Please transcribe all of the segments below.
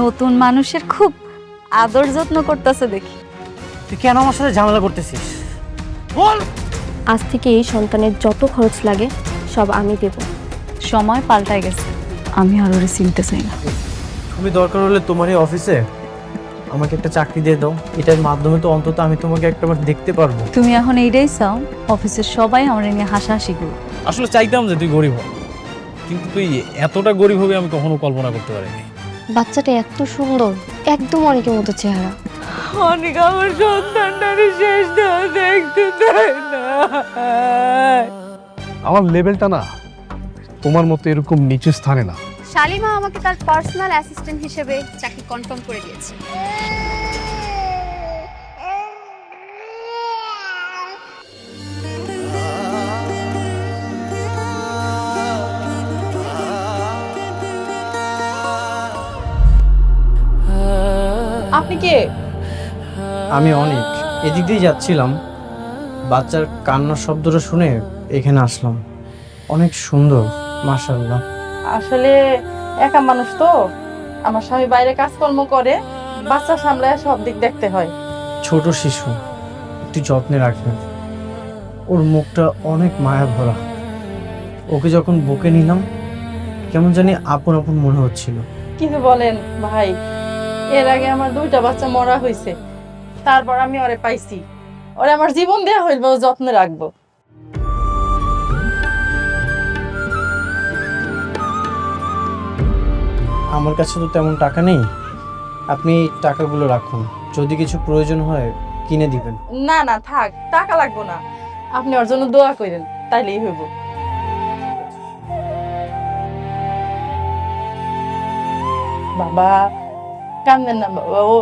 নতুন মানুষের খুব আদর যত্ন করতেছে দেখি। তুই কেন আমার সাথে ঝামেলা করতেছিস বল। আজ থেকে এই সন্তানের যত খরচ লাগে সব আমি দেব। সময় পাল্টায় গেছে, আমি আর ওরে চিনতে চাই না। তুমি দরকার হলে তোমার এই অফিসে আমাকে একটা চাকরি দিয়ে দাও, এটার মাধ্যমে তো অন্তত আমি তোমাকে একটাবার দেখতে পারবো। তুমি এখন এইটাই চাও অফিসের সবাই আমার নিয়ে হাসাহাসি করবে? আসলে চাইতাম যে তুই গরিব হ, কিন্তু তুই এতটা গরিব হবে আমি কখনো কল্পনা করতে পারিনি। বাচ্চাটা এত সুন্দর, একদম অনেকের মতো চেহারা। অনেক আমার সন্তানটারে শেষ দেখতে দেয় না। আমার লেভেলটা না তোমার মতো এরকম নিচু স্থানে না। শালিমা আমাকে তার পার্সোনাল অ্যাসিস্ট্যান্ট হিসেবে চাকরি কনফার্ম করে দিয়েছে। আপনি কে? আমি অনেক এদিক দিয়ে যাচ্ছিলাম, বাচ্চার কান্নার শব্দটা শুনে এখানে আসলাম। অনেক সুন্দর মাশাআল্লাহ। আসলে একা মানুষ তো, আমার স্বামী বাইরে কাজকর্ম করে, বাচ্চা সামলায় সব দিক দেখতে হয়। ছোট শিশু, একটু যত্নে রাখবেন। ওর মুখটা অনেক মায়া ভরা। ওকে যখন বুকে নিলাম কেমন জানি আপন আপন মনে হচ্ছিল। কিন্তু বলেন ভাই, এর আগে আমার 2টা বাচ্চা মরা হয়েছে, তারপর আমি ওরে পাইছি। ওরে আমার জীবন দেয়া হইল, ও যত্নে রাখবো। আমার কাছে তো তেমন টাকা নেই, আপনি টাকাগুলো রাখুন, যদি কিছু প্রয়োজন হয় কিনে দিবেন। না না থাক, টাকা লাগবো না, আপনি ওর জন্য দোয়া করেন, তাইলেই হইব। বাবা কান্দেন না বাবা, ও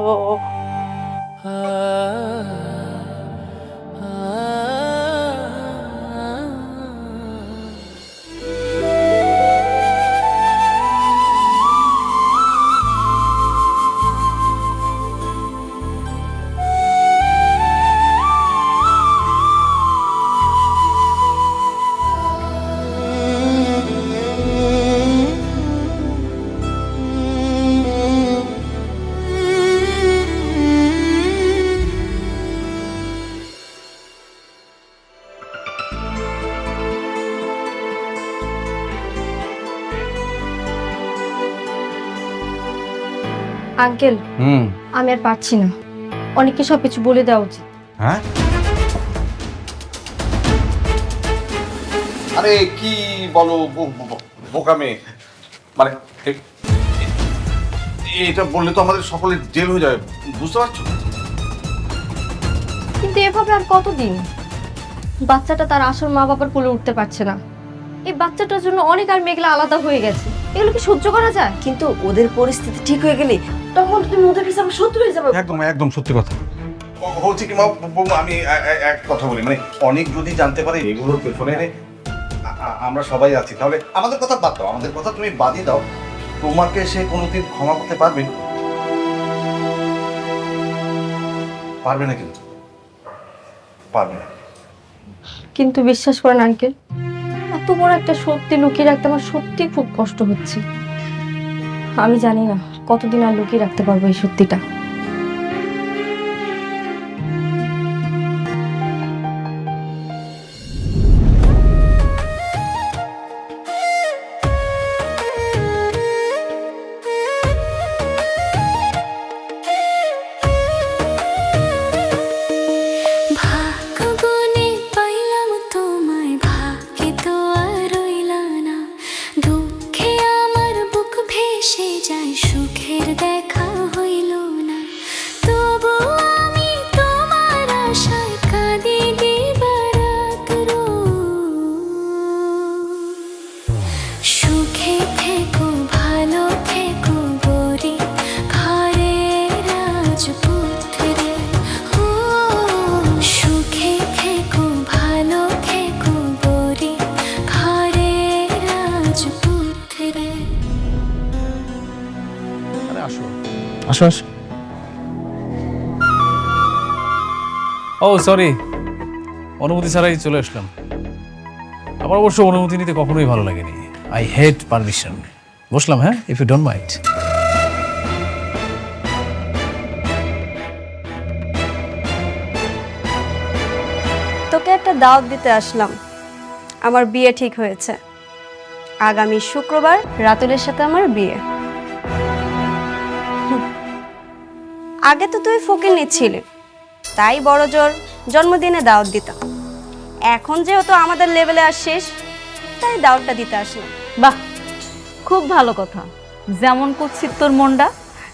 আঙ্কেল, আমি আর পারছি না, অনেককে সবকিছু বলে দেওয়া উচিত। হ্যাঁ, আরে কি বলো বোকা মেয়ে, মানে এটা বললে তো আমাদের সকলের জেল হয়ে যাবে, বুঝতে পারছো? কিন্তু এভাবে আর কতদিন? বাচ্চাটা তার আসল মা বাবার কোলে উঠতে পারছে না। এই বাচ্চাটার জন্য অনেক আর মেঘলা আলাদা হয়ে গেছে, এগুলো কি সহ্য করা যায়? কিন্তু ওদের পরিস্থিতি ঠিক হয়ে গেলে তখন তুমি ওদের কাছে আমার শত্রু হয়ে যাবে। একদম একদম সত্যি কথা হচ্ছে কি মা, বৌমা আমি এক কথা বলি, মানে অনেক যদি জানতে পারে এগুলোর পেছনে আমরা সবাই আছি, তাহলে আমাদের কথা বাদ দাও, আমাদের কথা তুমি বাদই দাও, তোমাকে সে কোনোদিন ক্ষমা করতে পারবে? পারবে না, কিন্তু পারবে না। কিন্তু বিশ্বাস করেন আঙ্কেল, এত বড় একটা সত্যি লুকিয়ে রাখতে আমার সত্যি খুব কষ্ট হচ্ছে। আমি জানি না কতদিন আর লুকিয়ে রাখতে পারবো এই সত্যিটা। আসো আসো। ও সরি, অনুমতি ছাড়াই চলে আসলাম। আমার অবশ্য অনুমতি নিতে কখনোই ভালো লাগেনি। I hate permission. বসলাম, হ্যাঁ, ইফ ইউ ডোন্ট মাইন্ড। তোকে একটা দাওয়াত দিতে আসলাম। আমার বিয়ে ঠিক হয়েছে, আগামী শুক্রবার রাতুলের সাথে আমার বিয়ে। আগে তো তুই ফকির নিচ্ছিলি, তাই বড় জোর জন্মদিনে দাওয়াত দিতাম। এখন যেহেতু আমাদের লেভেলে আসছিস, তাই দাওয়াতটা দিতে আসলাম। বাহ, খুব ভালো কথা। যেমন কুৎসিত তোর মনটা,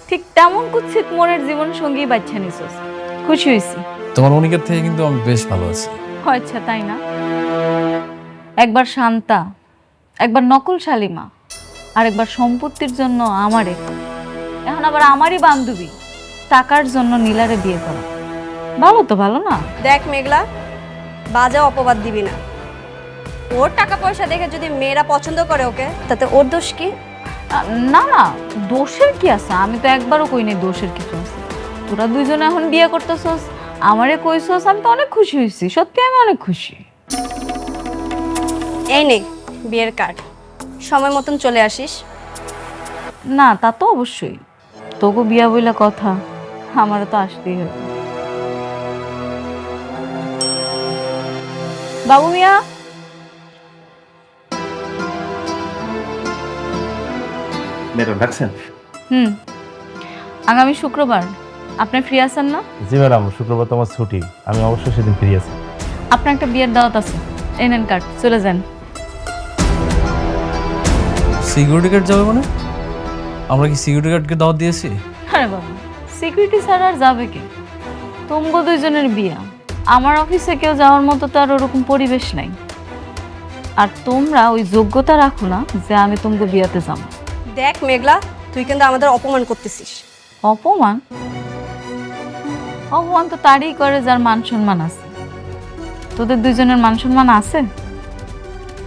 ঠিক তেমন কুৎসিত মনের জীবন সঙ্গী বাচ্চা নিছিস। খুশি হয়েছি। তোমার অনিকের থেকে কিন্তু আমি বেশ ভালো আছি। আচ্ছা, তাই না? একবার শান্তা, একবার নকল শালিমা, আর একবার সম্পত্তির জন্য আমারে, এখন আবার আমারই বান্ধবী টাকার জন্য নীলারে বিয়ে করা। ভালো তো, ভালো না? দেখ মেঘলা, বাজে অপবাদ দিবি না। ওর টাকা পয়সা দেখে যদি মেয়েরা পছন্দ করে ওকে, তাতে ওর দোষ কি? না না, দোষের কি আছে? আমি তো একবারও কই নাই দোষের কিছু আছে। তোরা দুইজনে এখন বিয়ে করতেছস, আমারে কইছস, আমি তো অনেক খুশি হয়েছি। সত্যি আমি অনেক খুশি। এই নে বিয়ের কার্ড, সময় মতন চলে আসিস। না, তা তো অবশ্যই। তোকে বিয়া বইলা কথা, আমারও তো আসতেই হবে। বাবু মিয়া, ম্যাডাম ডাকছেন? আগামী শুক্রবার আপনি ফ্রি আছেন না? জি ম্যাডাম, শুক্রবার তো আমার ছুটি, আমি অবশ্যই সেদিন ফ্রি আছি। আপনার একটা বিয়ের দাওয়াত আছে, এই নেন কার্ড, চলে যান। সিকিউরিটি গার্ড যাবে মানে? আমরা কি সিকিউরিটি গার্ডকে দাওয়াত দিয়েছি? আরে বাবা, সিকিউরিটি ছাড়া আর যাবে কি? তোমগো দুইজনের বিয়া, আমার অফিসে কেউ যাওয়ার মতো তো আর ওরকম পরিবেশ নাই। আর তোমরা ওই যোগ্যতা রাখো না যে আমি তোমগো বিয়াতে যাবো। দেখ মেঘলা, তুই কিন্তু আমাদের অপমান করতেছিস। অপমান? অপমান তো তারই করে যার মান সম্মান আছে। তোদের দুইজনের মান সম্মান আছে?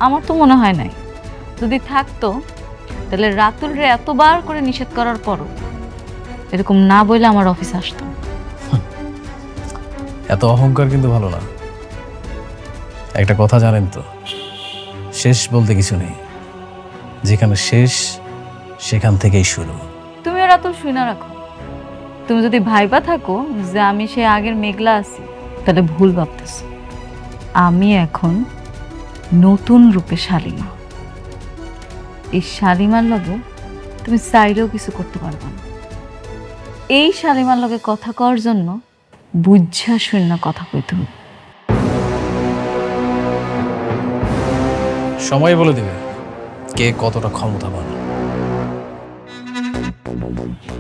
আমার তো মনে হয় নাই। যদি থাকতো তাহলে রাতুল রে এতবার করে নিষেধ করার পরও এরকম না বলে আমার অফিসে আসতো। এত অহংকার কিন্তু ভালো না। একটা কথা জানেন তো, শেষ বলতে কিছু নেই, যেখানে শেষ সেখান থেকেই শুরু। তুমিও রাতুল শুই না রাখো। তুমি যদি ভাইবা থাকো যে আমি সে আগের মেঘলা আছি, তাহলে ভুল ভাবতেছ। আমি এখন নতুন রূপে শালিমা। এই শালিমার লগে তুমি চাইলেও কিছু করতে পারবে না। এই শালিমার লগে কথা কওয়ার জন্য বুঝা শূন্য কথা কইতে হবে। সময় বলে দেবে কে কতটা ক্ষমতাবান।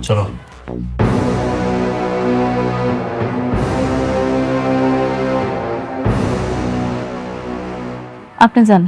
চলো। আপনি যান।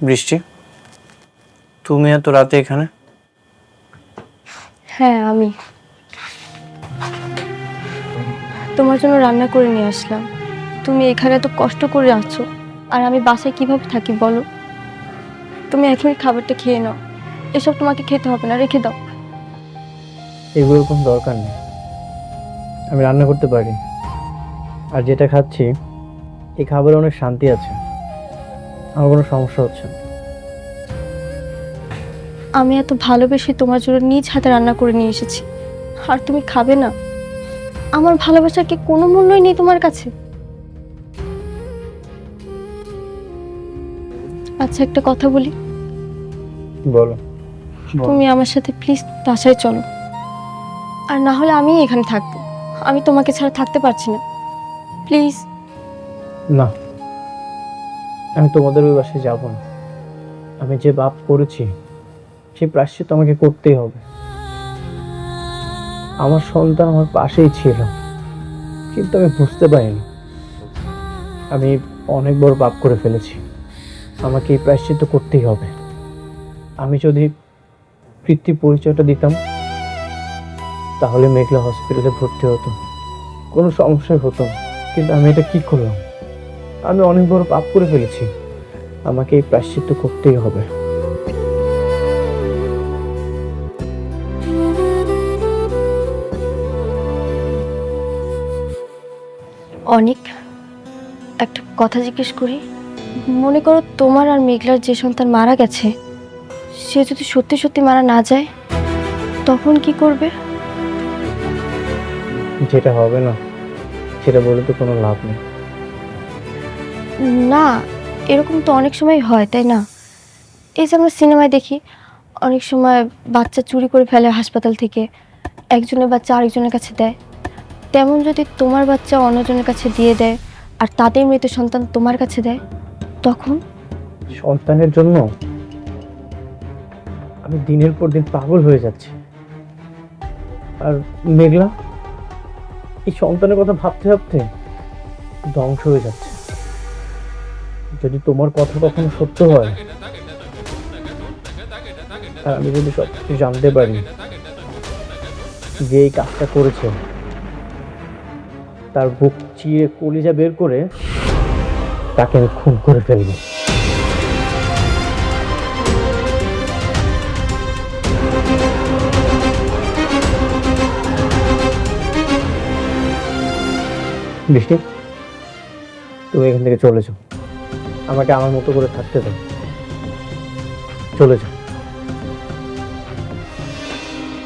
বৃষ্টি, তুমি এত রাতে এখানে? হ্যাঁ, আমি তোমার জন্য রান্না করে নিয়ে আসলাম। তুমি এখানে এত কষ্ট করে আছো, আর আমি বাসায় কিভাবে থাকি বলো? তুমি এখনই খাবারটা খেয়ে নাও। এসব তোমাকে খেতে হবে না, রেখে দাও। এগুলোর কোনো দরকার নেই, আমি রান্না করতে পারি। আর যেটা খাচ্ছি এই খাবারে অনেক শান্তি আছে। আমার কোনো সমস্যা হচ্ছে না। আমি এত ভালোবেসে তোমার জন্য নিজ হাতে রান্না করে নিয়ে এসেছি, আর তুমি খাবে না? আমার ভালোবাসার কি কোনো মূল্যই নেই তোমার কাছে? আচ্ছা, একটা কথা বলি, বলো। তুমি আমার সাথে প্লিজ বাসায় চলো, আর না হলে আমি এখানে থাকবো। আমি তোমাকে ছাড়া থাকতে পারছি না, প্লিজ। না, আমি তোমাদের ওই বাসায় যাব না। আমি যে পাপ করেছি সেই প্রায়শ্চিত্ত আমাকে করতেই হবে। আমার সন্তান আমার পাশেই ছিল, কিন্তু আমি বুঝতে পারিনি আমি অনেক বড় পাপ করে ফেলেছি। আমাকে এই প্রায়শ্চিত্ত করতেই হবে। আমি যদি পিতৃ পরিচয়টা দিতাম তাহলে মেঘলা হসপিটালে ভর্তি হতো, কোনো সমস্যাই হতো না। কিন্তু আমি এটা কি করলাম? আমি অনেক বড় পাপ করে ফেলেছি। আমাকে এই প্রায়শ্চিত্ত করতেই হবে। অনেক একটা কথা জিজ্ঞেস করি, মনে করো তোমার আর মেঘলার যে সন্তান মারা গেছে, সে যদি সত্যি সত্যি মারা না যায়, তখন কি করবে? যেটা হবে না সেটা বলে তো কোনো লাভ নেই। না, এরকম তো অনেক সময় হয়, তাই না? এই যে আমরা সিনেমায় দেখি, অনেক সময় বাচ্চা চুরি করে ফেলে হাসপাতাল থেকে, একজনের বাচ্চা আরেকজনের কাছে দেয়। তেমন যদি তোমার বাচ্চা অন্যজনের কাছে দিয়ে দেয় আর তাদের মৃত সন্তান তোমার কাছে দেয়, তখন? সন্তানের জন্য আমি দিনের পর দিন পাগল হয়ে যাচ্ছি। আর মেঘলা এই সন্তানের কথা ভাবতে ভাবতে ধ্বংস হয়ে যাচ্ছে। যদি তোমার কথা কখনো সত্য হয় আর আমি যদি সবকিছু জানতে পারি যে এই কাজটা করেছে, তার বুক চিয়ে কলিজা বের করে তাকে আমি খুন করে ফেলবো। বৃষ্টি, তুমি এখান থেকে চলে যাও। আমাকে আমার মতো করে থাকতে দাও। চলে যাও,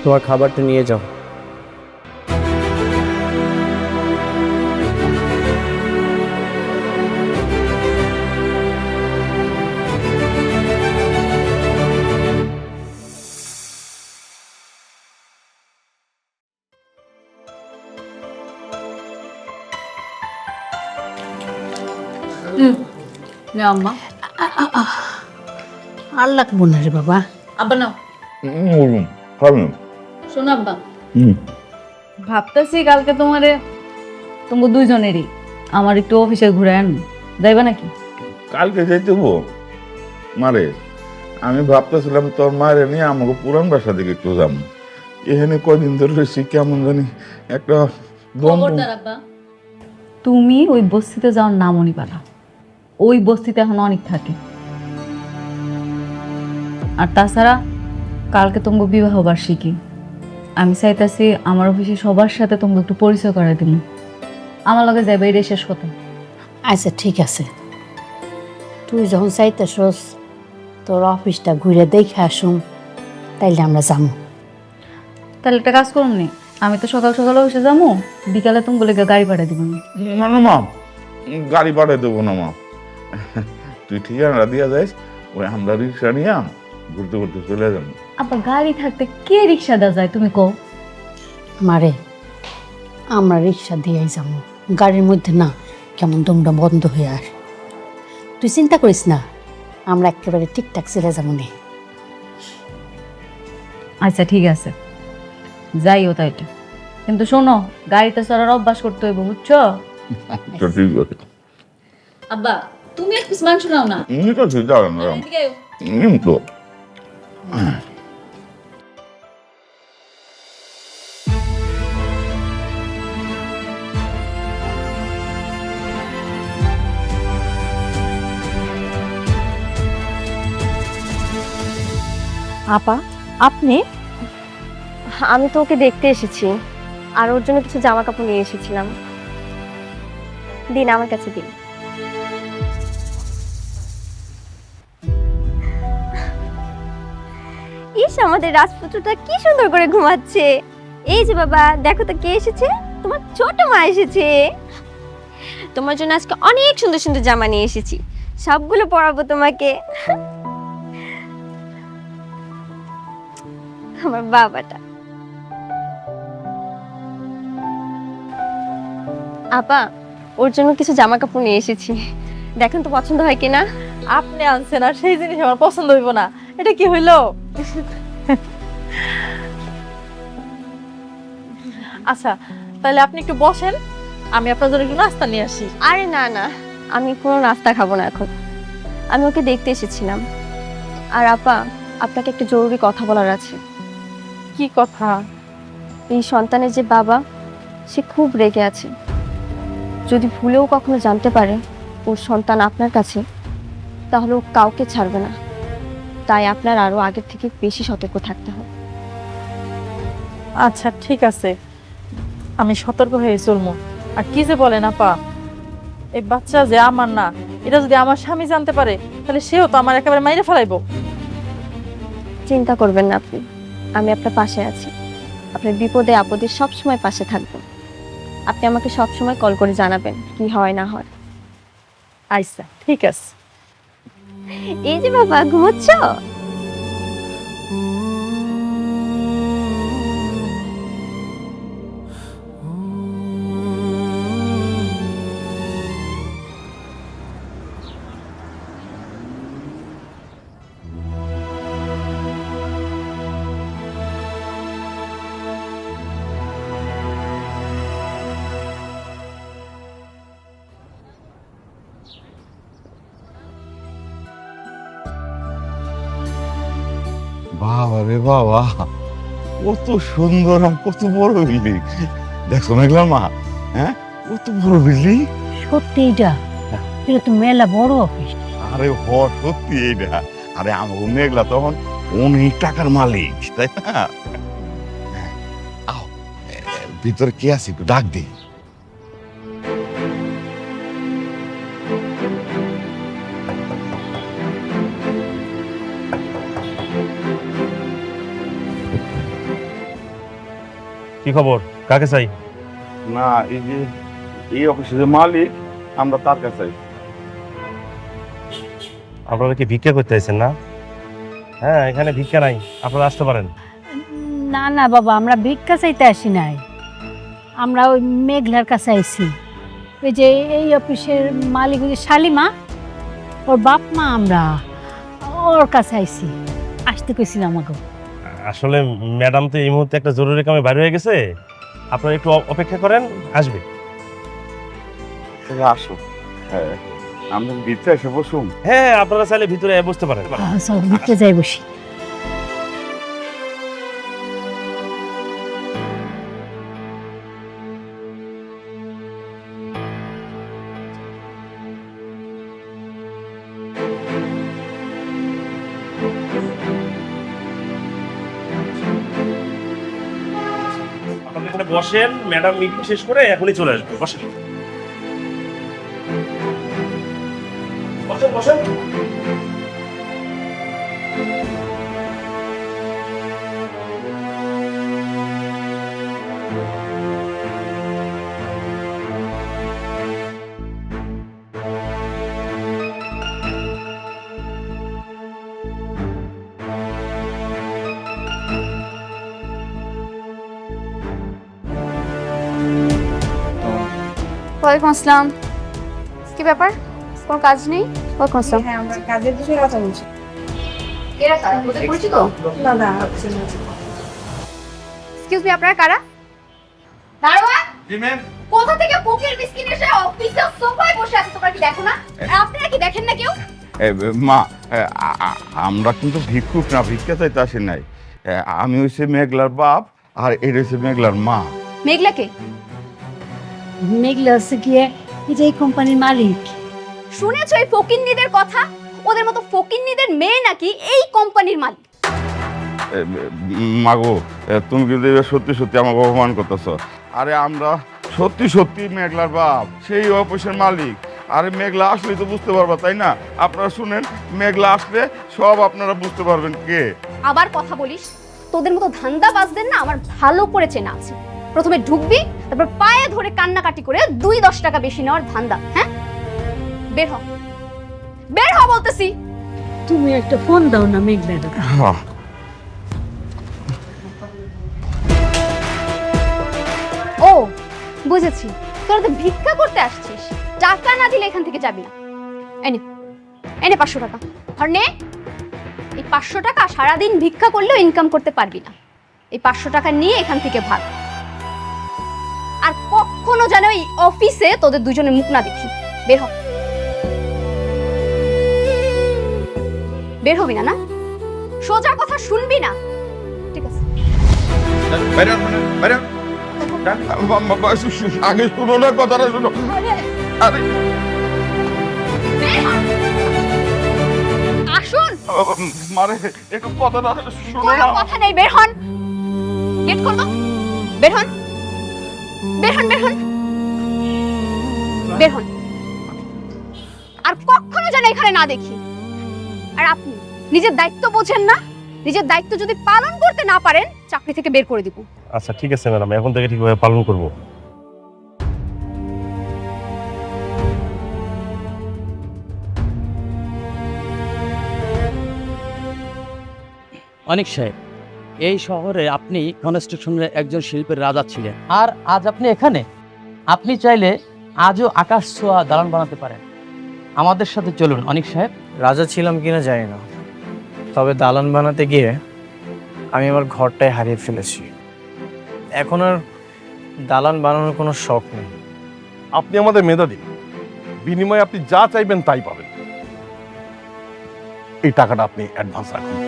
তোমার খাবারটা নিয়ে যাও। না আম্মা, আর লাগবো না রে বাবা। আব্বা নাও। শোনো আব্বা, ভাবতেছি কালকে তোমার দুইজনেরই আমার একটু অফিসে ঘুরে আন, যাইবা নাকি? কালকে যাইতে হবো মারে? আমি ভাবতেছিলাম তোর মায়ের নিয়ে আমাকে পুরান বাসা দিকে একটু যাবো। এখানে কদিন ধরে রয়েছি, কেমন জানি একটা খবরদার আব্বা, তুমি ওই বস্তিতে যাওয়ার নামও নিবা না। ওই বস্তিতে এখন অনেক থাকে। আর তাছাড়া কালকে তোমাকে বিবাহ বার্ষিকী, আমি চাইতেছি আমার অফিসে সবার সাথে তোমাকে একটু পরিচয় করাই দিন। আমার লগে যাবে, এটাই শেষ কথা। আচ্ছা ঠিক আছে, তুই যখন চাইতেছস তোর অফিসটা ঘুরে দেখে আসুন, তাইলে আমরা যাবো। তাহলে একটা কাজ করুন নি, আমি তো সকাল সকাল অফিসে যাবো, বিকালে তুমি বলে গাড়ি পাঠিয়ে দিব। না না মা, গাড়ি পাঠিয়ে দেবো না মা। তুই ঠিকানা দিয়া যাইস, ওই আমরা রিক্সা নিয়ে ঘুরতে ঘুরতে চলে যাবো। আবার গাড়ি থাকতে কে রিক্সা দেওয়া যায় তুমি কও? মারে, আমরা রিক্সা দিয়েই যাবো, গাড়ির মধ্যে না কেমন দমটা বন্ধ হয়ে আস। তুই চিন্তা করিস না, আমরা একেবারে ঠিকঠাক চলে যাবো নে। আচ্ছা ঠিক আছে, যাইও তাইলে। কিন্তু শোনো, গাড়িতে চড়ার অভ্যাস করতে হইব, বুঝছো? তো ঠিক আছে। আব্বা তুমি এক পিস মাংস নাও না। তো ঠিক আছে না তো। আপা, আপনি? আমি তো ওকে দেখতে এসেছি, আর ওর জন্য কিছু জামা কাপড় নিয়ে এসেছিলাম। দিন, আমার কাছে দিন। ইস, আমাদের রাজপুত্রটা কি সুন্দর করে ঘুমাচ্ছে। এই যে বাবা, দেখো তো কে এসেছে, তোমার ছোট মা এসেছে। তোমার জন্য আজকে অনেক সুন্দর সুন্দর জামা নিয়ে এসেছি, সবগুলো পরাবো তোমাকে। আমার বাবাটা। আপা, ওর জন্য কিছু জামা কাপড় নিয়ে এসেছি, দেখেন তো পছন্দ হয় কিনা। আপনি আনছেন আর সেই জিনিস আমার পছন্দ হইব না, এটা কি হইলো? আচ্ছা, তাহলে আপনি একটু বসেন, আমি আপনার জন্য একটু নাস্তা নিয়ে আসি। আরে না না, আমি কোনো নাস্তা খাবো না এখন, আমি ওকে দেখতে এসেছিলাম। আর আপা, আপনাকে একটা জরুরি কথা বলার আছে। কি কথা? এই সন্তানের যে বাবা, সে খুব রেগে আছে। যদি ভুলেও কখনো জানতে পারে ওর সন্তান আপনার কাছে, তাহলে ও কাউকে ছাড়বে না। তাই আপনার আরো আগের থেকে বেশি সতর্ক থাকতে হবে। আচ্ছা ঠিক আছে, আমি সতর্ক হয়ে চলবো। আর কি যে বলেন আপা, এই বাচ্চা যে আমার না, এটা যদি আমার স্বামী জানতে পারে তাহলে সেও তো আমার একেবারে মাইরে ফেলাইবো। চিন্তা করবেন না আপনি, আমি আপনার পাশে আছি। আপনার বিপদে আপদে সবসময় পাশে থাকবো। আপনি আমাকে সবসময় কল করে জানাবেন কি হয় না হয়। আচ্ছা ঠিক আছে। এই যে বাবা, ঘুমোচ্ছ? বাবা রে বাবা, কত সুন্দর আর কত বড় বিল্ডিং। দেখছো মেঘলার মা? হ্যাঁ, কত বড় বিল্ডিং। সত্যি এটা এটা তো মেলা বড় অফিস। আরে সত্যি এইটা। আরে আমাকে মেঘলা তখন অনেক টাকার মালিক, তাই না? আও, ভিতরে কে আছে একটু ডাক দে। কি খবর? কাকে চাই? না, এই যে এই অফিসের যে মালিক, আমরা তার কাছে। আপনারা কি ভিক্ষা করতে আইছেন না? হ্যাঁ, এখানে ভিক্ষা নাই, আপনারা আসতে পারেন। না না বাবা, আমরা ভিক্ষা চাইতে আসি নাই, আমরা ওই মেঘলার কাছে আইছি। ওই যে এই অফিসের মালিক ওই যে শালিমা, ওর বাপ মা, আমরা ওর কাছে আইছি, আসতে কইছিলাম আমাকে। আসলে ম্যাডাম তো এই মুহূর্তে একটা জরুরি কামে বাইরে হয়ে গেছে, আপনারা একটু অপেক্ষা করেন, আসবে। আসো, হ্যাঁ, আমরা ভিতরে এসে বসুন। হ্যাঁ, আপনারা চাইলে ভিতরে বসতে পারেন। চল ভিতরে যাই বসি। আপনারা এখানে বসেন, ম্যাডাম মিটিং শেষ করে এখনই চলে আসবে। বসেন বসেন বসেন। ওয়ালাইকুম আসসালাম। কি ব্যাপার, কোনো কাজ নেই? ওয়ালাইকুম আসসালাম। হ্যাঁ, আমরা কাজের বিষয়ে কথা বলছি। এরা কারা? ওদের পরিচিত? না না, এক্সকিউজ মি, আপনারা কারা? দারোয়ান, কোথা থেকে ফকির মিসকিন এসে অফিসে সোফায় বসে আছে, তোমরা কি দেখো না? আপনারা কি দেখেন না কেউ? মা, আমরা কিন্তু ভিক্ষুক না, ভিক্ষা চাইতে আসি নাই। আমি হচ্ছে মেঘলার বাপ, আর এটা হচ্ছে মেঘলার মা। মেঘলাকে মেঘলা হচ্ছে গিয়ে এই যে এই কোম্পানির মালিক। শুনেছো এই ফকিন্নিদের কথা? ওদের মতো ফকিন্নিদের মেয়ে নাকি এই কোম্পানির মালিক। মাগো, তুমি কিন্তু এবার সত্যি সত্যি আমাকে অপমান করতেছ। আরে আমরা সত্যি সত্যি মেঘলার বাপ, সেই অফিসের মালিক। আরে মেঘলা আসলেই তো বুঝতে পারবা, তাই না? আপনারা শুনেন, মেঘলা আসলে সব আপনারা বুঝতে পারবেন কে। আবার কথা বলিস? তোদের মতো ধান্দাবাজদের না আমার ভালো করে চেনা আছে। প্রথমে ঢুকবি, তারপর পায়ে ধরে কান্নাকাটি করে 2-10 টাকা বেশি নেওয়ার ধান্দা। হ্যাঁ, বের হ, বের হ বলতেছি। তুমি একটা ফোন দাও না মেঘনা। ও বুঝেছি, তোরা তো ভিক্ষা করতে আসছিস, টাকা না দিলে এখান থেকে যাবি না। এনে এনে 500 টাকা, আর নে। এই 500 টাকা সারাদিন ভিক্ষা করলেও ইনকাম করতে পারবি না। এই 500 টাকা নিয়ে এখান থেকে ভাগ। আর কখনো যেন এই অফিসে তোদের দুজনের মুখ না দেখি। বের হ, বের হবি না? না সোজা কথা শুনবি না? ঠিক আছে। বাইরে বাইরে আগে শুনো না, কথাটা শুনো। আরে আসুন। মারে একটু কথাটা শুনো কোনো না। কথা নেই, বের হন। গেট খোলো, বের হন, বের হন, বের হন, বের হন। আর কখনো যেন এখানে না দেখি। আর আপনি নিজের দায়িত্ব বোঝেন না? নিজের দায়িত্ব যদি পালন করতে না পারেন, চাকরি থেকে বের করে দিব। আচ্ছা ঠিক আছে ম্যাডাম, এখন থেকে ঠিকভাবে পালন করব। অনিক সাহেব, এই শহরে আপনি কনস্ট্রাকশনের একজন শিল্পের রাজা ছিলেন, আর আজ আপনি এখানে। আপনি চাইলে আজও আকাশ ছোঁয়া দালান বানাতে পারেন। আমাদের সাথে চলুন অনিক সাহেব। রাজা ছিলাম কিনা জানি না, তবে দালান বানাতে গিয়ে আমি আমার ঘরটাই হারিয়ে ফেলেছি। এখন আর দালান বানানোর কোনো শখ নেই। আপনি আমাদের মেধাবী, বিনিময়ে আপনি যা চাইবেন তাই পাবেন। এই টাকাটা আপনি অ্যাডভান্স রাখুন।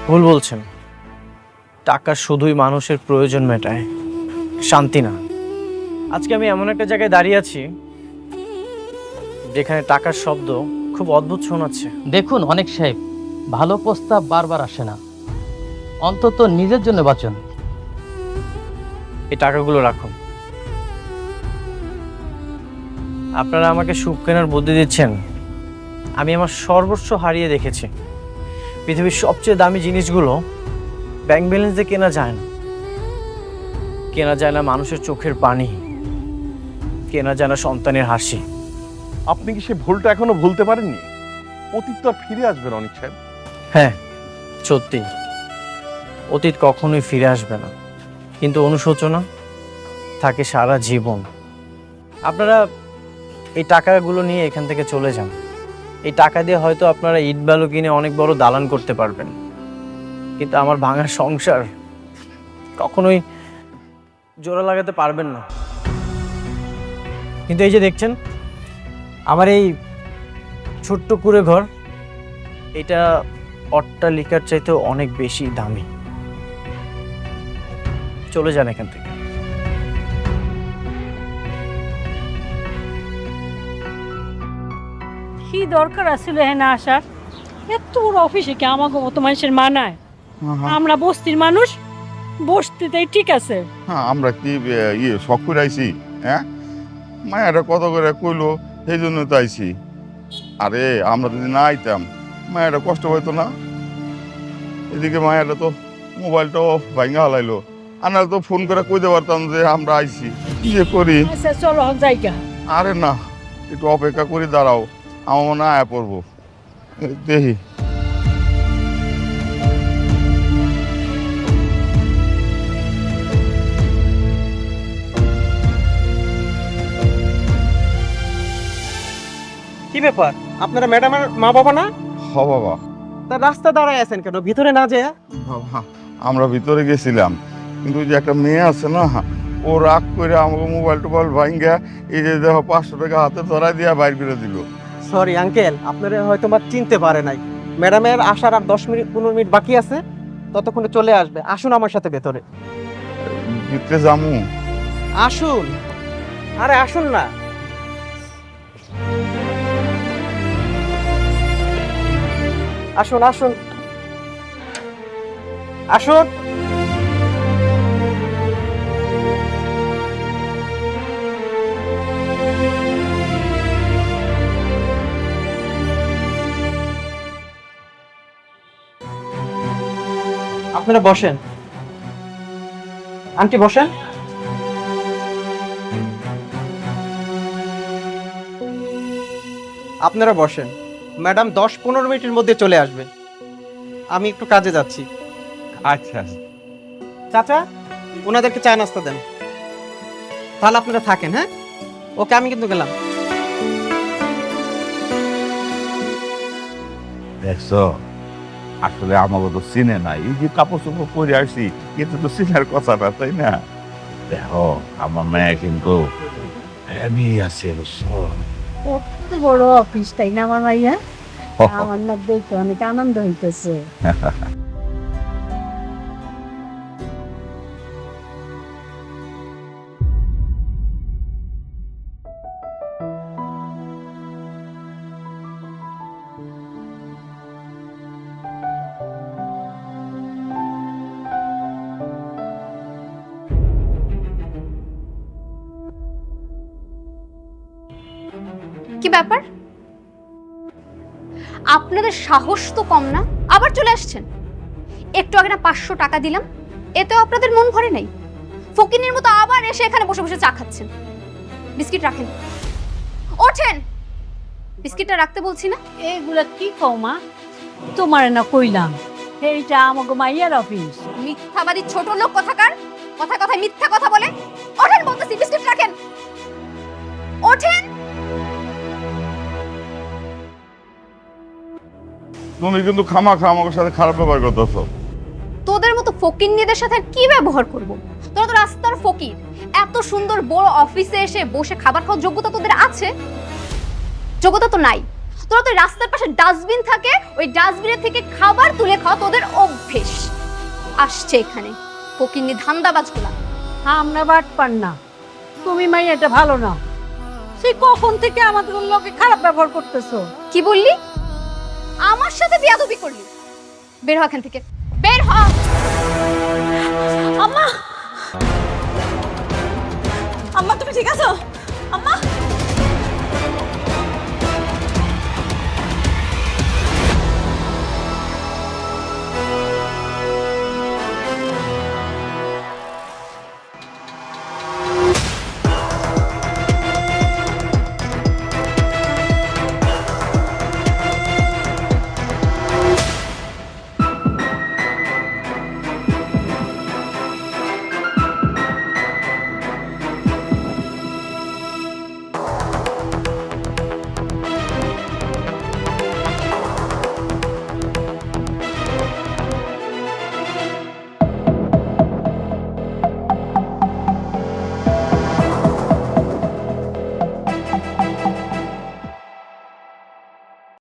ভুল বলছেন, টাকা শুধুই মানুষের প্রয়োজন মেটায়, শান্তি না। আজকে আমি এমন একটা জায়গায় দাঁড়িয়ে আছি যেখানে টাকার শব্দ খুব অদ্ভুত শোনাচ্ছে। দেখুন অনিক সাহেব, ভালো প্রস্তাব বারবার আসে না, অন্তত নিজের জন্য বাঁচুন। এই টাকাগুলো রাখুন। আপনারা আমাকে সুখ কেনার বুদ্ধি দিচ্ছেন। আমি আমার সর্বস্ব হারিয়ে দেখেছি। পৃথিবীর সবচেয়ে দামি জিনিসগুলো ব্যাংক ব্যালেন্স দিয়ে কেনা যায় না। কেনা যায় না মানুষের চোখের পানি, কেনা যায় না সন্তানের হাসি। আপনি কি সে ভুলটা এখনো ভুলতে পারেননি? অতীত তো আর ফিরে আসবে না অনিক সাহেব। হ্যাঁ সত্যি, অতীত কখনোই ফিরে আসবে না, কিন্তু অনুশোচনা থাকে সারা জীবন। আপনারা এই টাকাগুলো নিয়ে এখান থেকে চলে যান। এই টাকা দিয়ে হয়তো আপনারা ইট বালু কিনে অনেক বড় দালান করতে পারবেন, কিন্তু আমার ভাঙা সংসার কখনোই জোড়া লাগাতে পারবেন না। কিন্তু এই যে দেখছেন আমার এই ছোট্ট কুঁড়ে ঘর, এটা অট্টালিকার চাইতেও অনেক বেশি দামি। চলে যান এখান থেকে। কি দরকার আছিল এখানে আসার? এত বড় অফিসে কি আমাকে মতো মানুষের মানায়? আমরা বস্তির মানুষ, বস্তিতেই ঠিক আছে। হ্যাঁ, আমরা কি শখ করে আইছি? হ্যাঁ, মায়েরা কত করে কইলো, সেই জন্য তো আইছি। আরে আমরা যদি না আইতাম মায়েরা কষ্ট পাইতো না। এদিকে মায়েরা তো মোবাইলটাও ভাঙা হালাইলো, আনার তো ফোন করে কইতে পারতাম যে আমরা আইছি। কি যে করি? আচ্ছা চলো জায়গা। আরে না, একটু অপেক্ষা করে দাঁড়াও, আমার মনে হয় আয়া পড়বো। দেখি কি ব্যাপার, আপনারা ম্যাডামের মা বাবা না? হ বাবা। তা রাস্তা দাঁড়ায় আছেন কেন, ভিতরে না যায়? বাবা, আমরা ভিতরে গেছিলাম, কিন্তু ওই যে একটা মেয়ে আছে না, ও রাগ করে আমাকে মোবাইল টোবাইল ভাঙ্গা এই যে দেখো 500 টাকা হাতে ধরাই দিয়া বাইর করে দিল। সরি আঙ্কেল, আপনারা হয়তো চিনতে পারে নাই। ম্যাডামের আসার আর 10-15 মিনিট বাকি আছে, ততক্ষণে চলে আসবে। আসুন আমার সাথে ভেতরে। ভিতরে যামু? আসুন, আরে আসুন না। আসুন আসুন আসুন। আপনারা বসেন, আন্টি বসেন। আপনারা বসেন, ম্যাডাম 10-15 মিনিটের মধ্যে চলে আসবে। আমি একটু কাজে যাচ্ছি। আচ্ছা চাচা, ওনাদেরকে চা নাস্তা দেন। তাহলে আপনারা থাকেন, হ্যাঁ? ওকে, আমি কিন্তু গেলাম। দেখছো, আসলে আমাকে তো চিনে নাই, এই যে কাপড় চোপড় পরে আসছি, কিন্তু তো চিনার কথা না, তাই না? দেখো আমার মেয়ে কিন্তু আমি আছে, বুঝছো? কত বড় অফিস, তাই না আমার মাইয়া? আমার না দেখে অনেক আনন্দ হইতেছে। কি ব্যাপার? আপনাদের সাহস তো কম না, আবার চলে আসছেন। একটু আগে না 500 টাকা দিলাম, এতেও আপনাদের মন ভরে নাই। ফকিনের মতো আবার এসে এখানে বসে বসে চা খাচ্ছেন। বিস্কিট রাখেন, ওঠেন। বিস্কিটটা রাখতে বলছি না? এইগুলা কি কও মা? তোমার না কইলাম এইটা আমাকে মাইয়ার অফিস। মিথ্যাবাদী ছোট লোক কোথাকার, কথায় কথায় মিথ্যা কথা বলে। ওঠেন বলতেছি, বিস্কিট রাখেন, ওঠেন। তুমি কিন্তু খামাখা আমার সাথে খারাপ ব্যবহার করতেছো। তোদের মতো ফকিন্নিদের সাথে আর কি ব্যবহার করব? তোরা তো রাস্তার ফকির। এত সুন্দর বড় অফিসে এসে বসে খাবার খাওয়ার যোগ্যতা তোদের আছে? যোগ্যতা তো নাই। তোরা তো রাস্তার পাশে ডাস্টবিন থাকে, ওই ডাস্টবিনের থেকে খাবার তুলে খাওয়া তোদের অভ্যেস। আসছে এখানে ফকিন্নি ধান্দাবাজগুলা। আমরা বাট পান না, তুমি মাইয়াটা ভালো না। সে কখন থেকে আমাদের লোকে খারাপ ব্যবহার করতেছো? কি বললি? আমার সাথে বেয়াদবি করলি? বের হ এখান থেকে, বের হ।